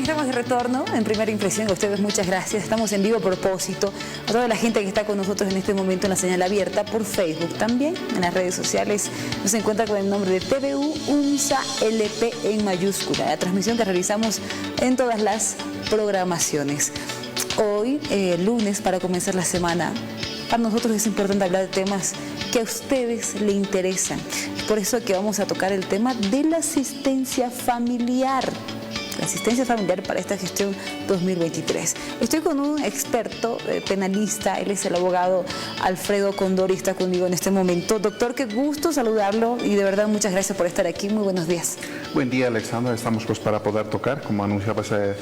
estamos de retorno en Primera Impresión. A ustedes muchas gracias. Estamos en vivo a propósito. A toda la gente que está con nosotros en este momento en la señal abierta por Facebook también. En las redes sociales nos encuentra con el nombre de TVU UNSA LP en mayúscula. La transmisión que realizamos en todas las programaciones. Hoy, lunes, para comenzar la semana, para nosotros es importante hablar de temas que a ustedes les interesan. Por eso que vamos a tocar el tema de la asistencia familiar. La asistencia familiar para esta gestión 2023. Estoy con un experto penalista, él es el abogado Alfredo Condori, está conmigo en este momento. Doctor, qué gusto saludarlo y de verdad muchas gracias por estar aquí. Muy buenos días. Buen día, Alexandra. Estamos pues para poder tocar, como anunciaba, ese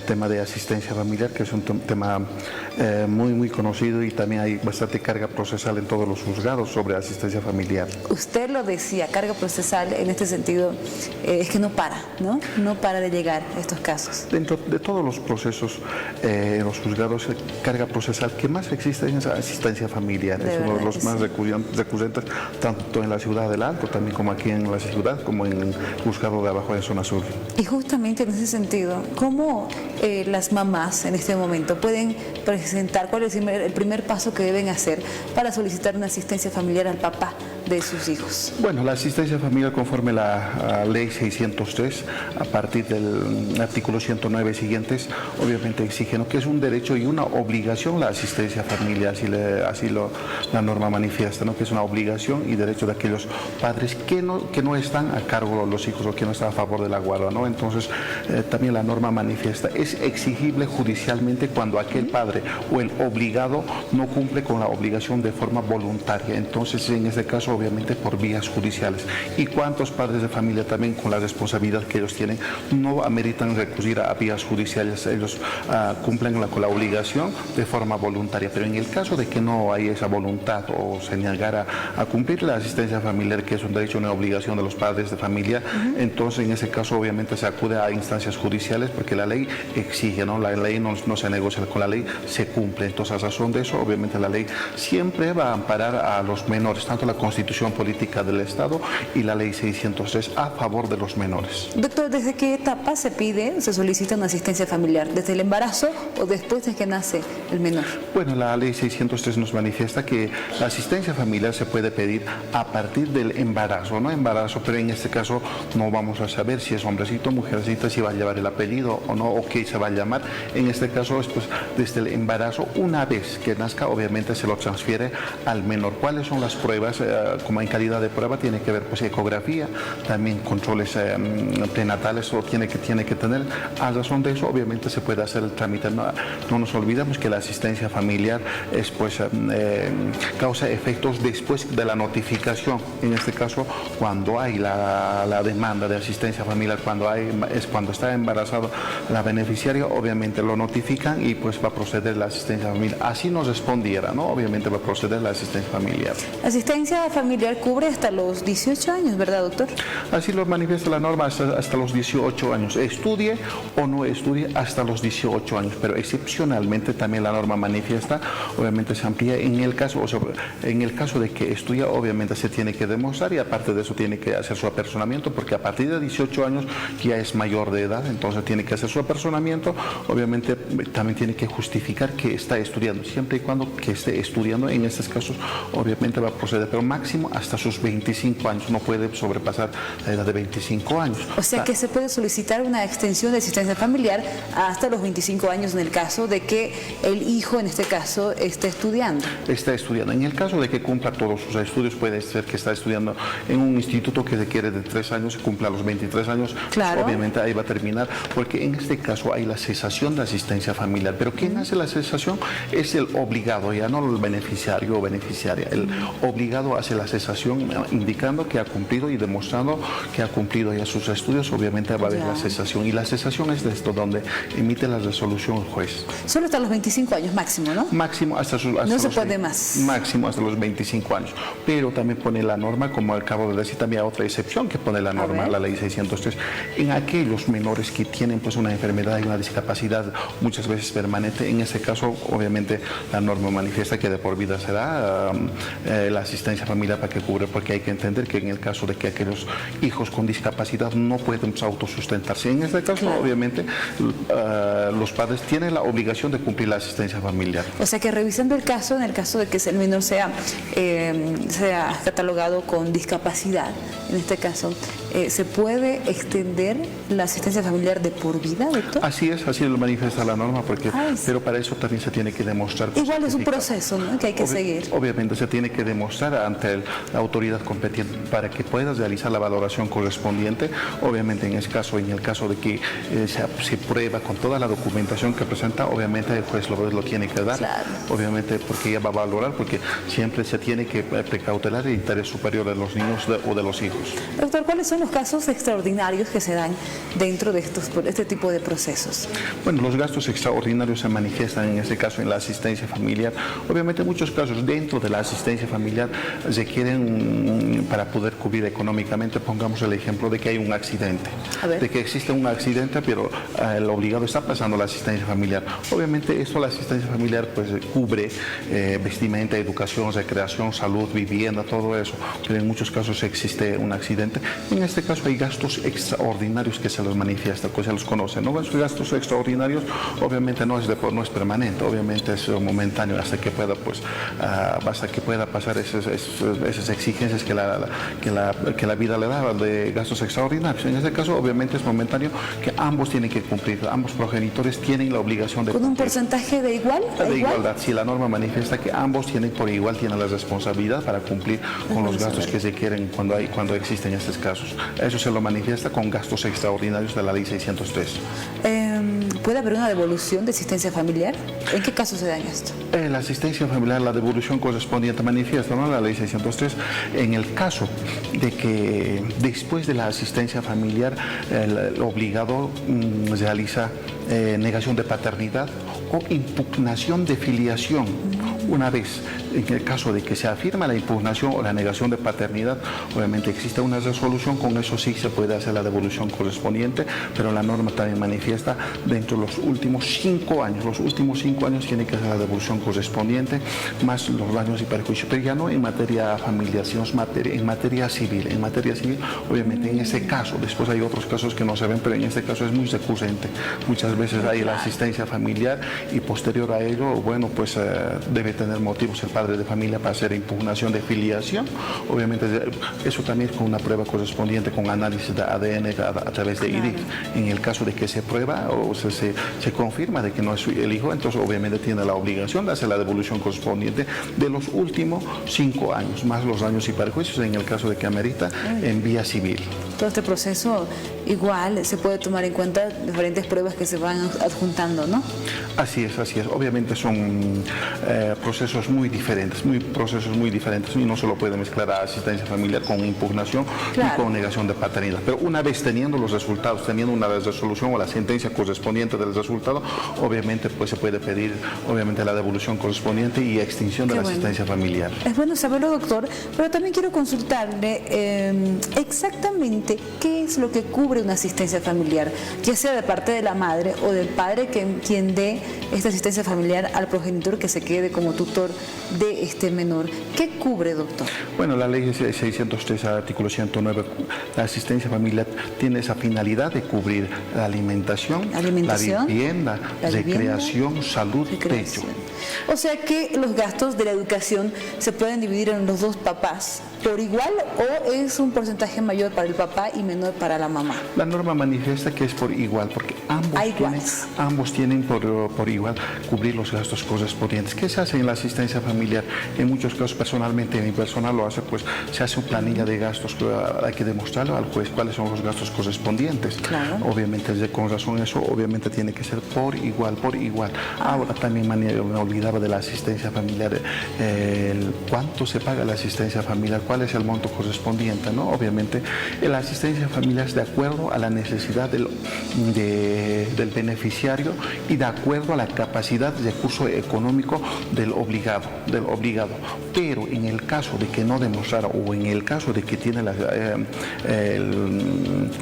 tema de asistencia familiar, que es un tema muy conocido, y también hay bastante carga procesal en todos los juzgados sobre asistencia familiar. Usted lo decía, carga procesal en este sentido es que no para, ¿no? No para de llegar a estos casos. Dentro de todos los procesos, en los juzgados, carga procesal que más existe es asistencia familiar. Es uno de los más recurrentes, tanto en la ciudad del Alto, también como aquí en la ciudad, como en el juzgado de abajo de zona sur. Y justamente en ese sentido, ¿cómo las mamás en este momento pueden presentar, cuál es el primer paso que deben hacer para solicitar una asistencia familiar al papá de sus hijos? Bueno, la asistencia familiar, conforme la ley 603, a partir del artículo 109 siguientes, obviamente exigen que es un derecho y una obligación la asistencia familiar, así la norma manifiesta, ¿no? Que es una obligación y derecho de aquellos padres que no están a cargo de los hijos o que no están a favor de la guarda, ¿no? Entonces, también la norma manifiesta, es exigible judicialmente cuando aquel padre o el obligado no cumple con la obligación de forma voluntaria. Entonces, en este caso, obviamente por vías judiciales. ¿Y cuántos padres de familia también, con la responsabilidad que ellos tienen, no ameritan recurrir a vías judiciales? Ellos cumplen con la obligación de forma voluntaria, pero en el caso de que no hay esa voluntad o se negara a cumplir la asistencia familiar, que es un derecho y una obligación de los padres de familia, entonces en ese caso obviamente se acude a instancias judiciales, porque la ley exige, ¿no? La ley no se negocia, con la ley se cumple. Entonces, a razón de eso, obviamente la ley siempre va a amparar a los menores, tanto la Constitución Política del Estado y la ley 603 a favor de los menores. Doctor, ¿desde qué etapa se solicita una asistencia familiar? ¿Desde el embarazo o después de que nace el menor? Bueno, la ley 603 nos manifiesta que la asistencia familiar se puede pedir a partir del embarazo, ¿no? Embarazo, pero en este caso no vamos a saber si es hombrecito o mujercita, si va a llevar el apellido o no, o qué se va a llamar. En este caso es pues desde el embarazo. Una vez que nazca, obviamente se lo transfiere al menor. ¿Cuáles son las pruebas? Como en calidad de prueba tiene que ver pues ecografía, también controles prenatales, o tiene que tener. A razón de eso, obviamente se puede hacer el trámite. No nos olvidemos que la asistencia familiar es pues causa efectos después de la notificación. En este caso, cuando hay la demanda de asistencia familiar, cuando está embarazado la beneficiaria, obviamente lo notifican y pues va a proceder la asistencia familiar. Así nos respondiera, ¿no? Obviamente va a proceder la asistencia familiar. La asistencia familiar cubre hasta los 18 años, ¿verdad, doctor? Así lo manifiesta la norma, hasta los 18 años. Estudie o no estudie hasta los 18 años, pero excepcionalmente también la norma manifiesta, obviamente se amplía en el caso de que estudia, obviamente se tiene que demostrar, y aparte de eso tiene que hacer su apersonamiento, porque a partir de 18 años ya es mayor de edad, entonces tiene que hacer su apersonamiento. Obviamente también tiene que justificar que está estudiando, siempre y cuando que esté estudiando. En estos casos obviamente va a proceder, pero máximo hasta sus 25 años, no puede sobrepasar la edad de 25 años. O sea que se puede solicitar una extensión de asistencia familiar hasta los 25 años en el caso de que el hijo, en este caso, esté estudiando. Está estudiando. En el caso de que cumpla todos sus estudios, puede ser que está estudiando en un instituto que requiere de 3 años, se cumpla a los 23 años, claro. Pues obviamente ahí va a terminar, porque en este caso hay la cesación de asistencia familiar. Pero ¿quién hace la cesación? Es el obligado, ya no el beneficiario o beneficiaria. El obligado hace la cesación, indicando que ha cumplido y demostrando que ha cumplido ya sus estudios. Obviamente va a haber la cesación, y la cesación es de esto donde emite la resolución el juez. Solo hasta los 25 años máximo, ¿no? Máximo hasta no se puede más. Máximo hasta los 25 años. Pero también pone la norma, como acabo de decir, también hay otra excepción que pone la norma, la ley 603, en aquellos menores que tienen pues una enfermedad y una discapacidad muchas veces permanente. En ese ese caso, obviamente, la norma manifiesta que de por vida será la asistencia familiar familiar para que cubre, porque hay que entender que en el caso de que aquellos hijos con discapacidad no pueden autosustentarse, en este caso, claro, obviamente los padres tienen la obligación de cumplir la asistencia familiar. O sea que revisando el caso, en el caso de que el menor sea catalogado con discapacidad, en este caso, ¿se puede extender la asistencia familiar de por vida, doctor? Así es, así lo manifiesta la norma, porque, pero para eso también se tiene que demostrar. Igual es un proceso, ¿no?, que hay que seguir. Obviamente se tiene que demostrar ante la autoridad competente para que puedas realizar la valoración correspondiente. Obviamente en el caso de que se prueba con toda la documentación que presenta, obviamente el juez lo tiene que dar. Claro. Obviamente porque ella va a valorar, porque siempre se tiene que precautelar el interés superior de los niños o de los hijos. Doctor, ¿cuáles son los casos extraordinarios que se dan dentro de este tipo de procesos? Bueno, los gastos extraordinarios se manifiestan en este caso en la asistencia familiar. Obviamente en muchos casos dentro de la asistencia familiar requieren, para poder cubrir económicamente, pongamos el ejemplo de que hay un accidente, de que existe un accidente, pero el obligado está pasando la asistencia familiar. Obviamente esto, la asistencia familiar pues cubre vestimenta, educación, recreación, salud, vivienda, todo eso, pero en muchos casos existe un accidente. En este caso hay gastos extraordinarios que se los manifiesta, que se los conoce, ¿no? Esos gastos extraordinarios obviamente no es permanente, obviamente es momentáneo hasta que pueda pasar esas exigencias que la vida le da de gastos extraordinarios. En este caso obviamente es momentáneo, que ambos tienen que cumplir, ambos progenitores tienen la obligación de cumplir. ¿Con un porcentaje de igual? De igualdad, si la norma manifiesta que ambos tienen por igual, tienen la responsabilidad para cumplir con los gastos que se quieren cuando existen estos casos. Eso se lo manifiesta con gastos extraordinarios de la ley 603. ¿Puede haber una devolución de asistencia familiar? ¿En qué caso se da esto? La asistencia familiar, la devolución correspondiente manifiesta, ¿no?, la ley 603, en el caso de que después de la asistencia familiar el obligado realiza negación de paternidad o impugnación de filiación. Una vez, en el caso de que se afirma la impugnación o la negación de paternidad, obviamente existe una resolución, con eso sí se puede hacer la devolución correspondiente, pero la norma también manifiesta dentro de los últimos 5 años. Los últimos 5 años tiene que hacer la devolución correspondiente, más los daños y perjuicios, pero ya no en materia familiar, sino en materia civil. En materia civil, obviamente en ese caso, después hay otros casos que no se ven, pero en este caso es muy recurrente. Muchas veces hay la asistencia familiar y posterior a ello, bueno, pues debe tener motivos el padre de familia para hacer impugnación de filiación. Obviamente eso también con una prueba correspondiente, con análisis de ADN a través de IRIC. En el caso de que se prueba o se confirma de que no es el hijo, entonces obviamente tiene la obligación de hacer la devolución correspondiente de los últimos 5 años, más los daños y perjuicios en el caso de que amerita en vía civil. Todo este proceso igual se puede tomar en cuenta diferentes pruebas que se van adjuntando, ¿no? Así es, así es. Obviamente son procesos muy diferentes y no se lo puede mezclar a asistencia familiar con impugnación, claro, y con negación de paternidad. Pero una vez teniendo los resultados, teniendo una resolución o la sentencia correspondiente del resultado, obviamente pues se puede pedir obviamente la devolución correspondiente y extinción de la asistencia familiar. Es bueno saberlo, doctor, pero también quiero consultarle exactamente qué es lo que cubre una asistencia familiar, ya sea de parte de la madre o del padre quien dé esta asistencia familiar al progenitor que se quede como tutor de este menor. ¿Qué cubre, doctor? Bueno, la ley 603, artículo 109, la asistencia familiar tiene esa finalidad de cubrir la alimentación, la vivienda, recreación, salud, techo. O sea que los gastos de la educación se pueden dividir en los dos papás por igual, o es un porcentaje mayor para el papá y menor para la mamá. La norma manifiesta que es por igual, porque ambos tienen por igual cubrir los gastos correspondientes. ¿Qué se hace en la asistencia familiar? En muchos casos, personalmente, mi personal lo hace, pues se hace una planilla de gastos, hay que demostrarlo al juez cuáles son los gastos correspondientes. Claro. Obviamente, con razón eso, obviamente tiene que ser por igual. Ahora también me olvidaba de la asistencia familiar, cuánto se paga la asistencia familiar, cuál es el monto correspondiente, ¿no? Obviamente, la asistencia familiar es de acuerdo a la necesidad del beneficiario y de acuerdo a la capacidad de recurso económico del obligado. Pero en el caso de que no demostrara, o en el caso de que tiene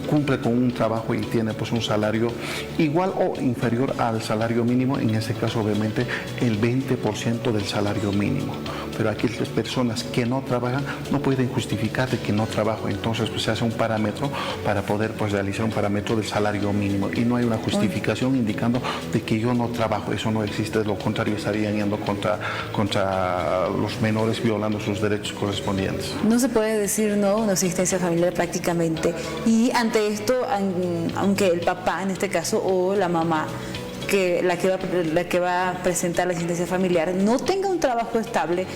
cumple con un trabajo y tiene pues un salario igual o inferior al salario mínimo, en ese caso obviamente el 20% del salario mínimo. pero aquellas personas que no trabajan no pueden justificar de que no trabajo. Entonces pues se hace un parámetro para poder pues realizar un parámetro del salario mínimo y no hay una justificación indicando de que yo no trabajo. Eso no existe, de lo contrario estarían yendo contra los menores, violando sus derechos correspondientes. No se puede decir no a una asistencia familiar prácticamente, y ante esto, aunque el papá en este caso o la mamá la que va a presentar la asistencia familiar no tenga un trabajo estable,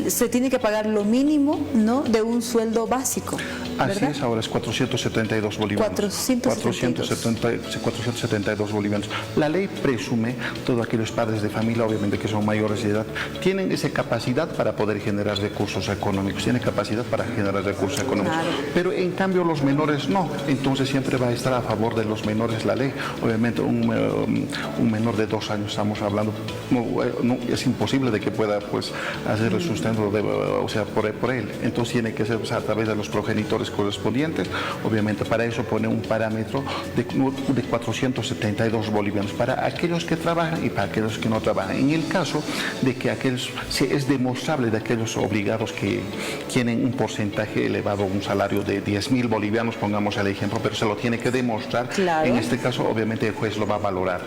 se tiene que pagar lo mínimo, ¿no?, de un sueldo básico, ¿verdad? Así es, ahora es 472 bolivianos. 472 bolivianos. La ley presume todos aquellos padres de familia, obviamente que son mayores de edad, tienen esa capacidad para poder generar recursos económicos, tienen capacidad para generar recursos económicos. Claro. Pero en cambio los menores no, entonces siempre va a estar a favor de los menores la ley. Obviamente un menor de 2 años estamos hablando, no, es imposible de que pueda pues hacer el sustento por él. Entonces tiene que ser a través de los progenitores correspondientes. Obviamente para eso pone un parámetro de 472 bolivianos para aquellos que trabajan y para aquellos que no trabajan. En el caso de que si es demostrable de aquellos obligados que tienen un porcentaje elevado, un salario de 10.000 bolivianos, pongamos el ejemplo, pero se lo tiene que demostrar. Claro. En este caso obviamente el juez lo va a valorar.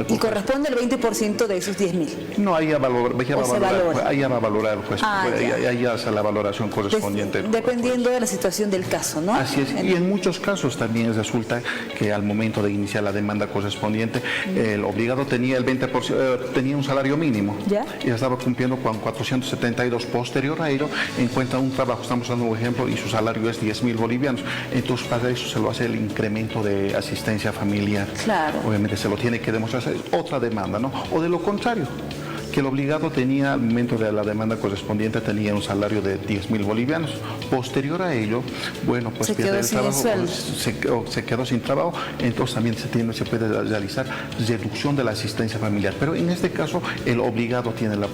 ¿Y corresponde el 20% de esos 10.000? No, ahí va a valorar el juez. Ahí hace la valoración correspondiente. Dependiendo de la situación del caso, ¿no? Así es. Y en muchos casos también resulta que al momento de iniciar la demanda correspondiente, el obligado tenía el 20%, tenía un salario mínimo. ¿Ya? Y estaba cumpliendo con 472. Posterior a ello, encuentra un trabajo, estamos dando un ejemplo, y su salario es 10.000 bolivianos. Entonces, para eso se lo hace el incremento de asistencia familiar. Claro. Obviamente se lo tiene que demostrar. Es otra demanda, ¿no? O de lo contrario, que el obligado tenía, al momento de la demanda correspondiente, tenía un salario de 10.000 bolivianos. Posterior a ello, bueno, pues pierde el trabajo, se quedó sin trabajo, entonces también se puede realizar reducción de la asistencia familiar. Pero en este caso, el obligado tiene la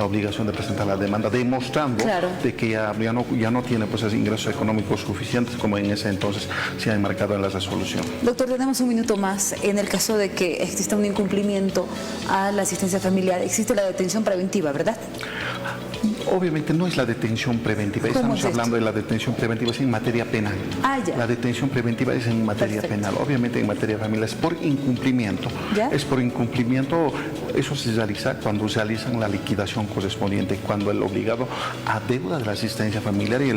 obligación de presentar la demanda, demostrando de que ya no tiene pues ingresos económicos suficientes como en ese entonces se ha enmarcado en la resolución. Doctor, tenemos un minuto más. En el caso de que exista un incumplimiento a la asistencia familiar, existe la detención preventiva, ¿verdad? Obviamente no es la detención preventiva, estamos hablando de la detención preventiva, es en materia penal. La detención preventiva es en materia penal, obviamente en materia familiar es por incumplimiento. Es por incumplimiento, eso se realiza cuando realizan la liquidación correspondiente, cuando el obligado adeuda de la asistencia familiar y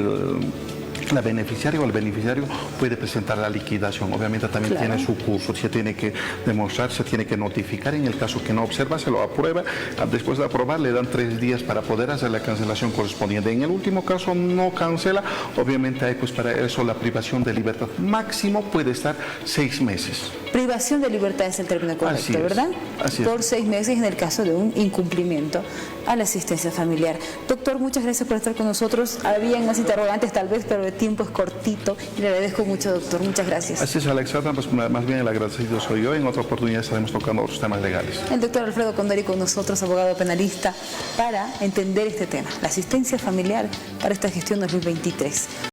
la beneficiaria o el beneficiario puede presentar la liquidación. Obviamente también tiene su curso, se tiene que demostrar, se tiene que notificar. En el caso que no observa, se lo aprueba. Después de aprobar, le dan 3 días para poder hacer la cancelación correspondiente. En el último caso no cancela, obviamente hay pues para eso la privación de libertad. Máximo puede estar 6 meses. Privación de libertad es el término correcto, ¿verdad? Así es. Por 6 meses en el caso de un incumplimiento a la asistencia familiar. Doctor, muchas gracias por estar con nosotros. Habían más interrogantes tal vez, pero el tiempo es cortito y le agradezco mucho, doctor. Muchas gracias. Así es, Alexandra, pues más bien el agradecido soy yo. En otra oportunidad estaremos tocando otros temas legales. El doctor Alfredo Condori con nosotros, abogado penalista, para entender este tema, la asistencia familiar para esta gestión 2023.